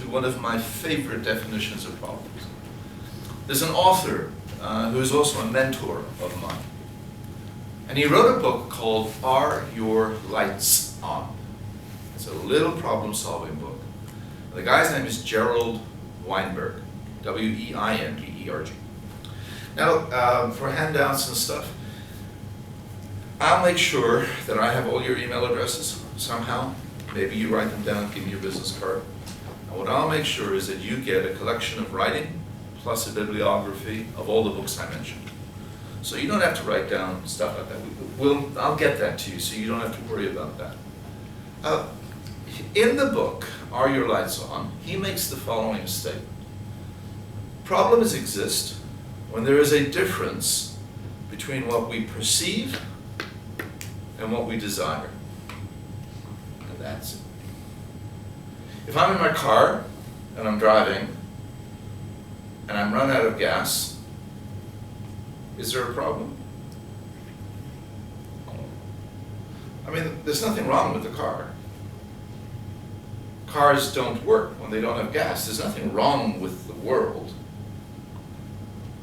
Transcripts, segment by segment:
to one of my favorite definitions of problems. There's an author who is also a mentor of mine. And he wrote a book called Are Your Lights On? It's a little problem-solving book. The guy's name is Gerald Weinberg, W-E-I-N-B-E-R-G. Now, for handouts and stuff, I'll make sure that I have all your email addresses somehow. Maybe you write them down, give me your business card. And what I'll make sure is that you get a collection of writing plus a bibliography of all the books I mentioned. So you don't have to write down stuff like that. I'll get that to you so you don't have to worry about that. In the book, Are Your Lights On?, he makes the following statement. Problems exist when there is a difference between what we perceive and what we desire. And that's it. If I'm in my car and I'm driving and I'm run out of gas, is there a problem? I mean, there's nothing wrong with the car. Cars don't work when they don't have gas. There's nothing wrong with the world.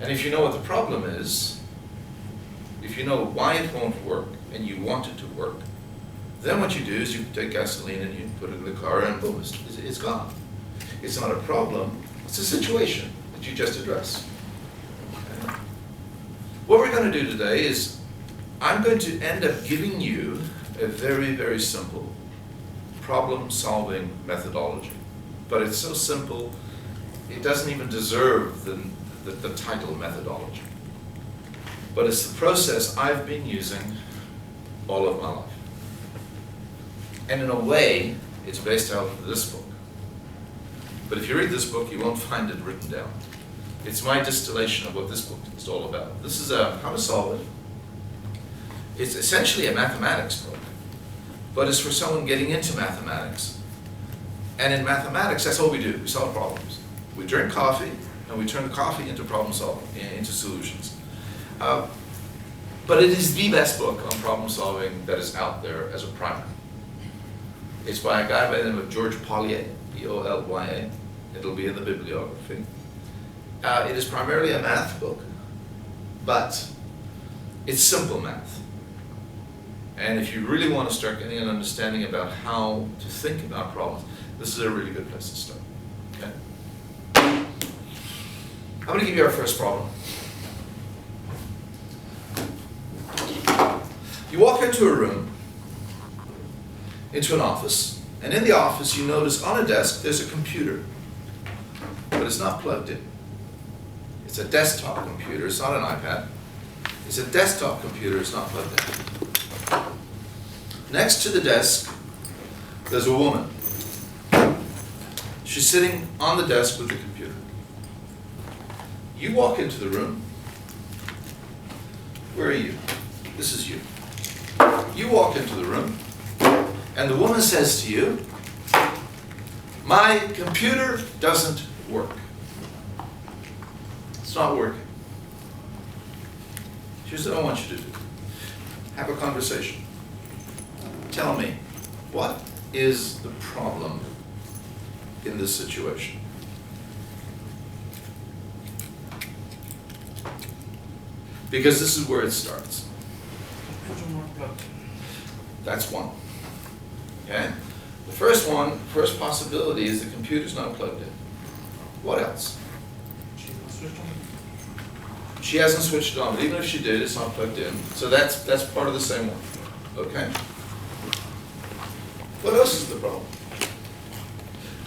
And if you know what the problem is, if you know why it won't work and you want it to work, then what you do is you take gasoline and you put it in the car and boom, it's gone. It's not a problem, it's a situation that you just address. Okay. What we're going to do today is I'm going to end up giving you a very, very simple problem-solving methodology. But it's so simple, it doesn't even deserve the title methodology. But it's the process I've been using all of my life. And in a way, it's based out of this book. But if you read this book, you won't find it written down. It's my distillation of what this book is all about. This is how to solve it. It's essentially a mathematics book, but it's for someone getting into mathematics. And in mathematics, that's all we do. We solve problems. We drink coffee, and we turn the coffee into problem solving, into solutions. But it is the best book on problem solving that is out there as a primer. It's by a guy by the name of George Polya, P-O-L-Y-A. It'll be in the bibliography. It is primarily a math book, but it's simple math. And if you really want to start getting an understanding about how to think about problems, this is a really good place to start. Okay? I'm going to give you our first problem. You walk into a room, into an office, and in the office you notice on a desk there's a computer, but it's not plugged in. It's a desktop computer, it's not an iPad. It's a desktop computer, it's not plugged in. Next to the desk, there's a woman. She's sitting on the desk with the computer. You walk into the room. Where are you? This is you. You walk into the room, and the woman says to you, "My computer doesn't work. It's not working." Here's what I want you to do. Have a conversation. Tell me, what is the problem in this situation? Because this is where it starts. That's one. Okay? The first possibility is the computer's not plugged in. What else? She hasn't switched it on, but even if she did, it's not plugged in. So that's part of the same one. Okay? What else is the problem?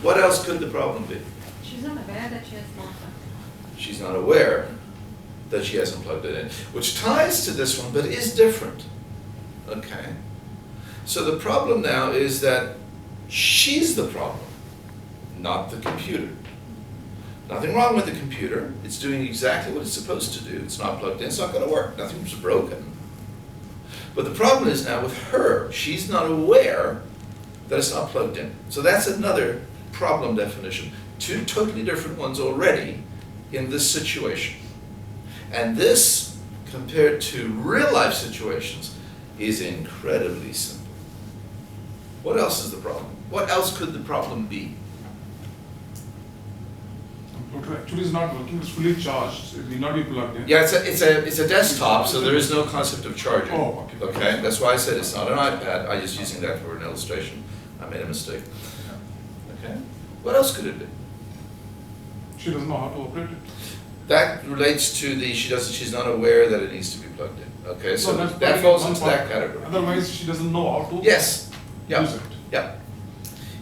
What else could the problem be? She's not aware that she has not plugged in. She's not aware that she hasn't plugged it in, which ties to this one, but is different. Okay? So the problem now is that she's the problem, not the computer. Nothing wrong with the computer. It's doing exactly what it's supposed to do. It's not plugged in. It's not going to work. Nothing's broken. But the problem is now with her. She's not aware that it's not plugged in. So that's another problem definition. Two totally different ones already in this situation. And this, compared to real life situations, is incredibly simple. What else is the problem? What else could the problem be? actually is not working, it's fully charged, so it need not be plugged in. Yeah, it's a desktop, so there is no concept of charging. Oh, okay. Okay, that's why I said it's not an iPad. I'm just using that for an illustration. I made a mistake. Okay. What else could it be? She doesn't know how to operate it. That relates to she's not aware that it needs to be plugged in. Okay, so that's that probably falls one into part. that category. Otherwise, she doesn't know how to Yes. Yeah. use it. Yeah.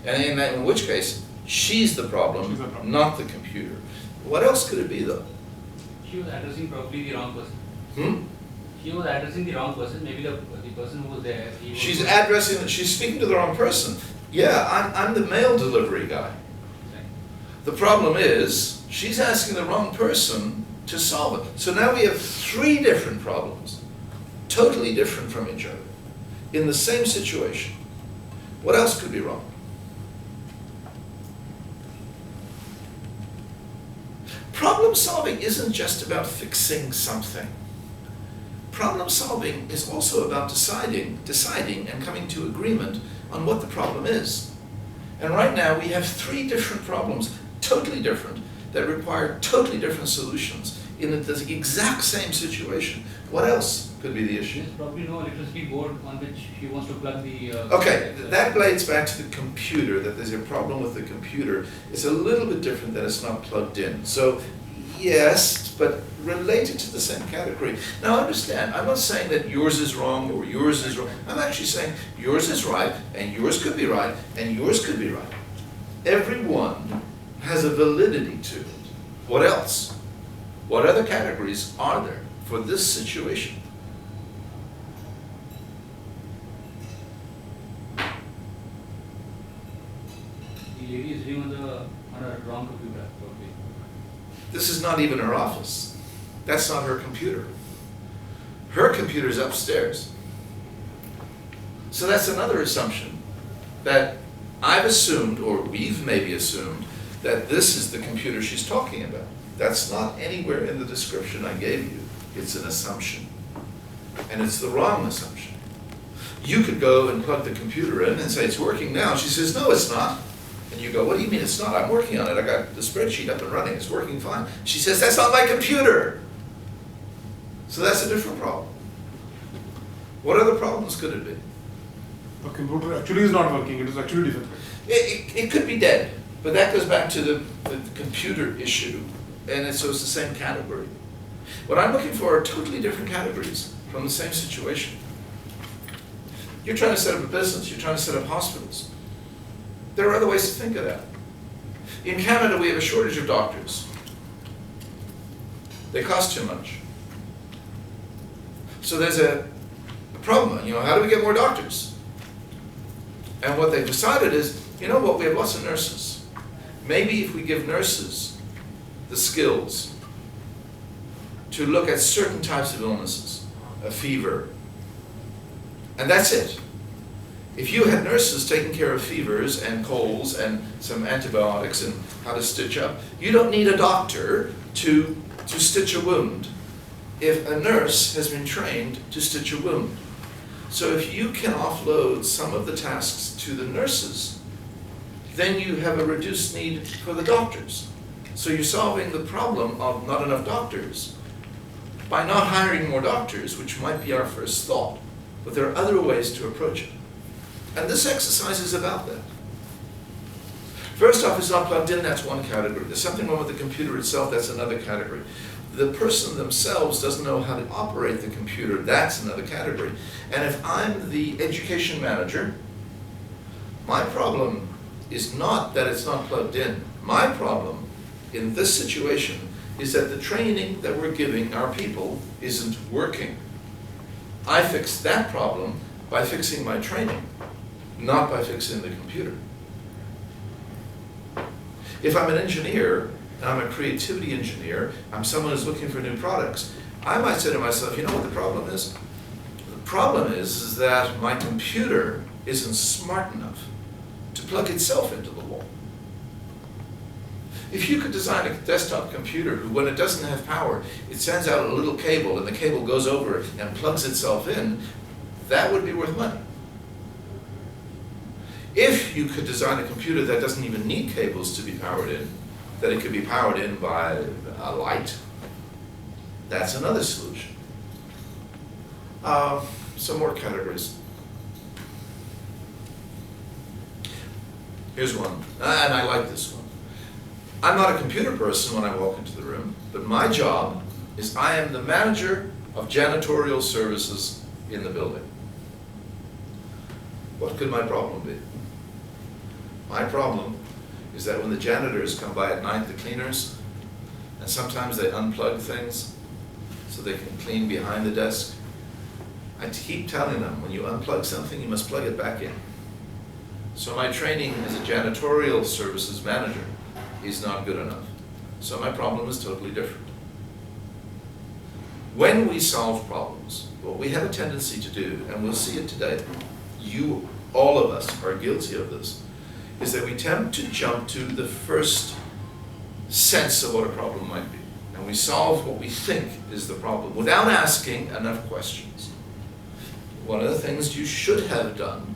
And in which case, she's the problem, She's the problem. not the computer. What else could it be though? She was addressing probably the wrong person. Hmm? She was addressing the wrong person. Maybe the person who was there. She's speaking to the wrong person. Yeah, I'm the mail delivery guy. The problem is, she's asking the wrong person to solve it. So now we have 3 different problems, totally different from each other, in the same situation. What else could be wrong? Problem solving isn't just about fixing something. Problem solving is also about deciding and coming to agreement on what the problem is. And right now we have 3 different problems, totally different, that require totally different solutions in the exact same situation. What else could be the issue? There's probably no electricity board on which she wants to plug the. Okay, that relates back to the computer, that there's a problem with the computer. It's a little bit different that it's not plugged in. So, yes, but related to the same category. Now understand, I'm not saying that yours is wrong or yours is wrong. I'm actually saying yours is right, and yours could be right, and yours could be right. Every one has a validity to it. What else? What other categories are there for this situation? The lady is sitting on a wrong computer probably. This is not even her office. That's not her computer. Her computer's upstairs. So that's another assumption that I've assumed, or we've maybe assumed, that this is the computer she's talking about. That's not anywhere in the description I gave you. It's an assumption. And it's the wrong assumption. You could go and plug the computer in and say, it's working now. She says, no, it's not. And you go, what do you mean it's not? I'm working on it. I got the spreadsheet up and running. It's working fine. She says, that's not my computer. So that's a different problem. What other problems could it be? The computer actually is not working, it is actually defective. It could be dead, but that goes back to the computer issue, and so it's the same category. What I'm looking for are totally different categories from the same situation. You're trying to set up a business, you're trying to set up hospitals. There are other ways to think of that. In Canada, we have a shortage of doctors. They cost too much. So there's a problem, how do we get more doctors? And what they've decided is, you know what, we have lots of nurses. Maybe if we give nurses the skills to look at certain types of illnesses, a fever, and that's it. If you had nurses taking care of fevers and colds and some antibiotics and how to stitch up, you don't need a doctor to stitch a wound if a nurse has been trained to stitch a wound. So if you can offload some of the tasks to the nurses, then you have a reduced need for the doctors. So you're solving the problem of not enough doctors by not hiring more doctors, which might be our first thought. But there are other ways to approach it. And this exercise is about that. First off, it's not plugged in, that's one category. There's something wrong with the computer itself, that's another category. The person themselves doesn't know how to operate the computer, that's another category. And if I'm the education manager, my problem is not that it's not plugged in. My problem in this situation is that the training that we're giving our people isn't working. I fix that problem by fixing my training, not by fixing the computer. If I'm an engineer, and I'm a creativity engineer, I'm someone who's looking for new products, I might say to myself, you know what the problem is? The problem is that my computer isn't smart enough to plug itself into the wall. If you could design a desktop computer who, when it doesn't have power, it sends out a little cable and the cable goes over and plugs itself in, that would be worth money. If you could design a computer that doesn't even need cables to be powered in, that it could be powered in by a light. That's another solution. Some more categories. Here's one, and I like this one. I'm not a computer person when I walk into the room, but my job is I am the manager of janitorial services in the building. What could my problem be? My problem is that when the janitors come by at night, the cleaners, and sometimes they unplug things so they can clean behind the desk, I keep telling them, when you unplug something, you must plug it back in. So my training as a janitorial services manager is not good enough. So my problem is totally different. When we solve problems, what we have a tendency to do, and we'll see it today, you, all of us, are guilty of this, is that we tend to jump to the first sense of what a problem might be. And we solve what we think is the problem without asking enough questions. One of the things you should have done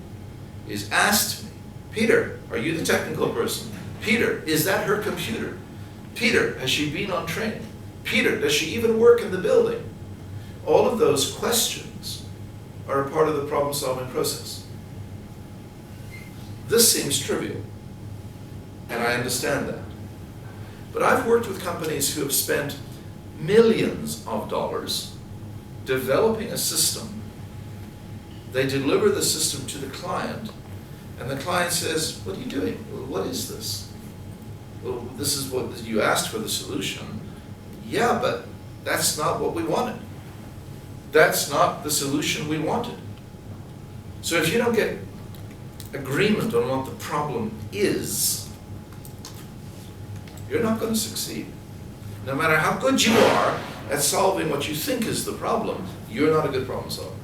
is asked me, Peter, are you the technical person? Peter, is that her computer? Peter, has she been on training? Peter, does she even work in the building? All of those questions are a part of the problem-solving process. This seems trivial, and I understand that. But I've worked with companies who have spent millions of dollars developing a system. They deliver the system to the client, and the client says, what are you doing? Well, what is this? Well, this is what you asked for the solution. Yeah, but that's not what we wanted. That's not the solution we wanted. So if you don't get agreement on what the problem is, you're not going to succeed. No matter how good you are at solving what you think is the problem, you're not a good problem solver.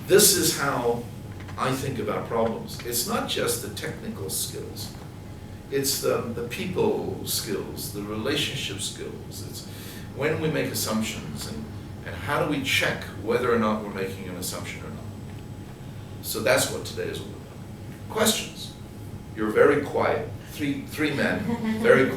This is how I think about problems. It's not just the technical skills. It's the people skills, the relationship skills. It's when we make assumptions and how do we check whether or not we're making an assumption or not. So that's what today is all about. Questions. You're very quiet. Three men, very quiet.